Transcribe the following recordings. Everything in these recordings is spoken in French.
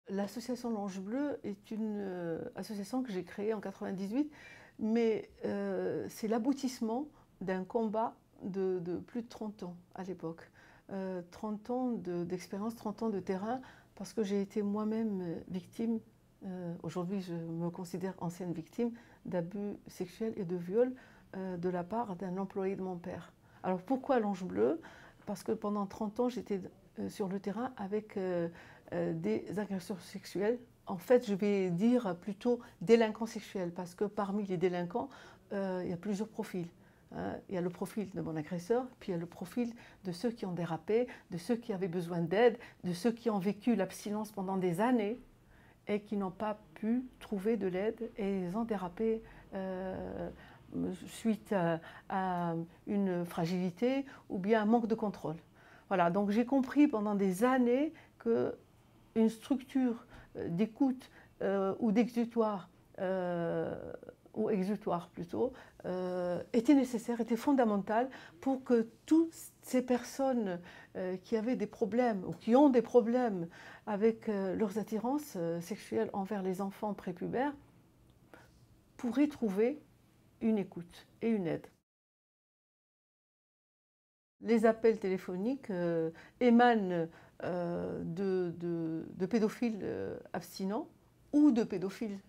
L'association L'Ange Bleu est une association que j'ai créée en 98, mais c'est l'aboutissement d'un combat de plus de 30 ans à l'époque. 30 ans d'expérience, 30 ans de terrain, parce que j'ai été moi-même victime, aujourd'hui je me considère ancienne victime, d'abus sexuels et de viols de la part d'un employé de mon père. Alors pourquoi L'Ange Bleu? Parce que pendant 30 ans j'étais sur le terrain avec des agresseurs sexuels. En fait, je vais dire plutôt délinquants sexuels, parce que parmi les délinquants, il y a plusieurs profils. Il y a le profil de mon agresseur, puis il y a le profil de ceux qui ont dérapé, de ceux qui avaient besoin d'aide, de ceux qui ont vécu l'abstinence pendant des années et qui n'ont pas pu trouver de l'aide et ils ont dérapé suite à une fragilité ou bien un manque de contrôle. Voilà, donc j'ai compris pendant des années qu'une structure d'écoute ou d'exutoire, ou exutoire plutôt, était nécessaire, était fondamentale pour que toutes ces personnes qui avaient des problèmes ou qui ont des problèmes avec leurs attirances sexuelles envers les enfants prépubères pourraient trouver une écoute et une aide. Les appels téléphoniques émanent de pédophiles abstinents ou de pédophiles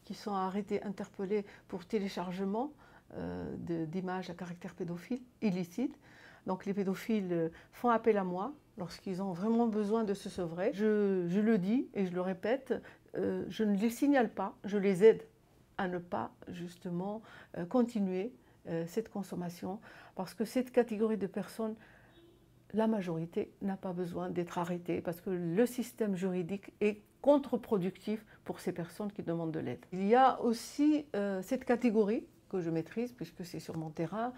qui sont arrêtés, interpellés pour téléchargement d'images à caractère pédophile illicite. Donc les pédophiles font appel à moi lorsqu'ils ont vraiment besoin de se sevrer. Je le dis et je le répète, je ne les signale pas, je les aide à ne pas justement continuer cette consommation, parce que cette catégorie de personnes, la majorité n'a pas besoin d'être arrêtée, parce que le système juridique est contre-productif pour ces personnes qui demandent de l'aide. Il y a aussi cette catégorie que je maîtrise, puisque c'est sur mon terrain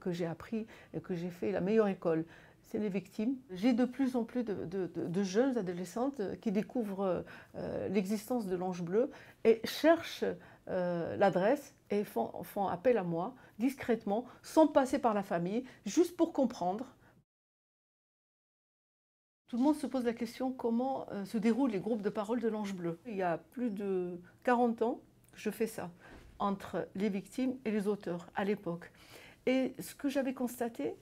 que j'ai appris et que j'ai fait la meilleure école. C'est les victimes. J'ai de plus en plus de jeunes adolescentes qui découvrent l'existence de l'Ange Bleu et cherchent l'adresse et font appel à moi discrètement, sans passer par la famille, juste pour comprendre. Tout le monde se pose la question comment se déroulent les groupes de parole de l'Ange Bleu. Il y a plus de 40 ans que je fais ça, entre les victimes et les auteurs, à l'époque. Et ce que j'avais constaté,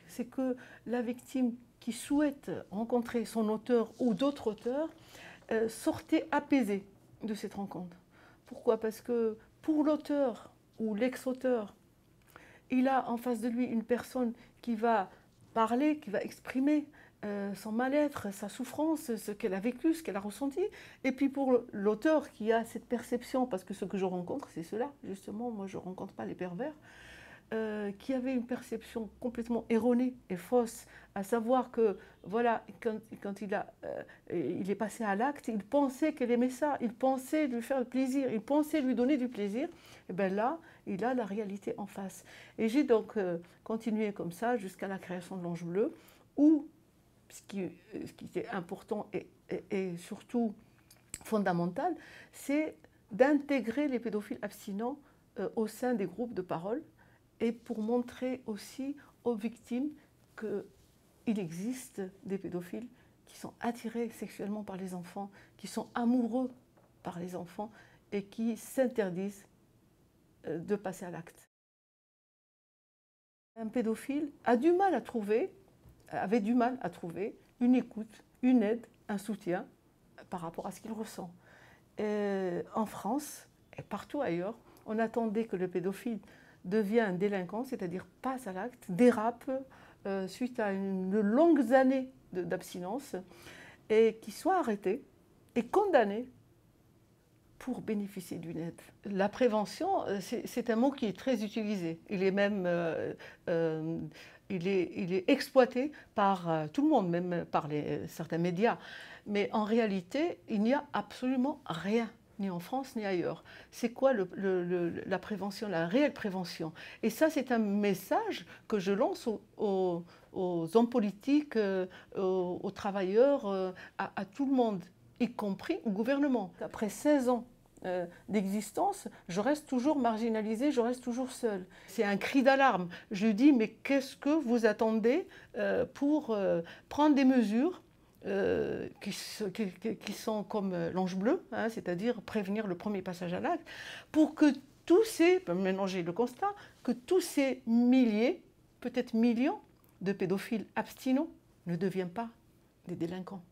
c'est que la victime qui souhaite rencontrer son auteur ou d'autres auteurs sortait apaisée de cette rencontre. Pourquoi? Parce que pour l'auteur ou l'ex-auteur, il a en face de lui une personne qui va parler, qui va exprimer son mal-être, sa souffrance, ce qu'elle a vécu, ce qu'elle a ressenti. Et puis pour l'auteur qui a cette perception, parce que ce que je rencontre, c'est cela, justement, moi je ne rencontre pas les pervers, qui avait une perception complètement erronée et fausse, à savoir que, voilà, quand il est passé à l'acte, il pensait qu'elle aimait ça, il pensait lui faire plaisir, il pensait lui donner du plaisir, et bien là, il a la réalité en face. Et j'ai donc continué comme ça jusqu'à la création de l'Ange Bleu, où ce qui était important et surtout fondamental, c'est d'intégrer les pédophiles abstinents au sein des groupes de parole, et pour montrer aussi aux victimes qu'il existe des pédophiles qui sont attirés sexuellement par les enfants, qui sont amoureux par les enfants et qui s'interdisent de passer à l'acte. Un pédophile avait du mal à trouver une écoute, une aide, un soutien par rapport à ce qu'il ressent. En France et partout ailleurs, on attendait que le pédophile devient un délinquant, c'est-à-dire passe à l'acte, dérape suite à une longues années d'abstinence, et qu'il soit arrêté et condamné pour bénéficier d'une aide. La prévention, c'est un mot qui est très utilisé. Il est même il est exploité par tout le monde, même par certains médias. Mais en réalité, il n'y a absolument rien, ni en France ni ailleurs. C'est quoi la prévention, la réelle prévention? Et ça, c'est un message que je lance aux hommes politiques, aux travailleurs, à tout le monde, y compris au gouvernement. Après 16 ans d'existence, je reste toujours marginalisée, je reste toujours seule. C'est un cri d'alarme. Je dis, mais qu'est-ce que vous attendez pour prendre des mesures qui sont comme l'ange bleu, hein, c'est-à-dire prévenir le premier passage à l'acte, pour que tous ces, maintenant j'ai le constat, que tous ces milliers, peut-être millions de pédophiles abstinents ne deviennent pas des délinquants.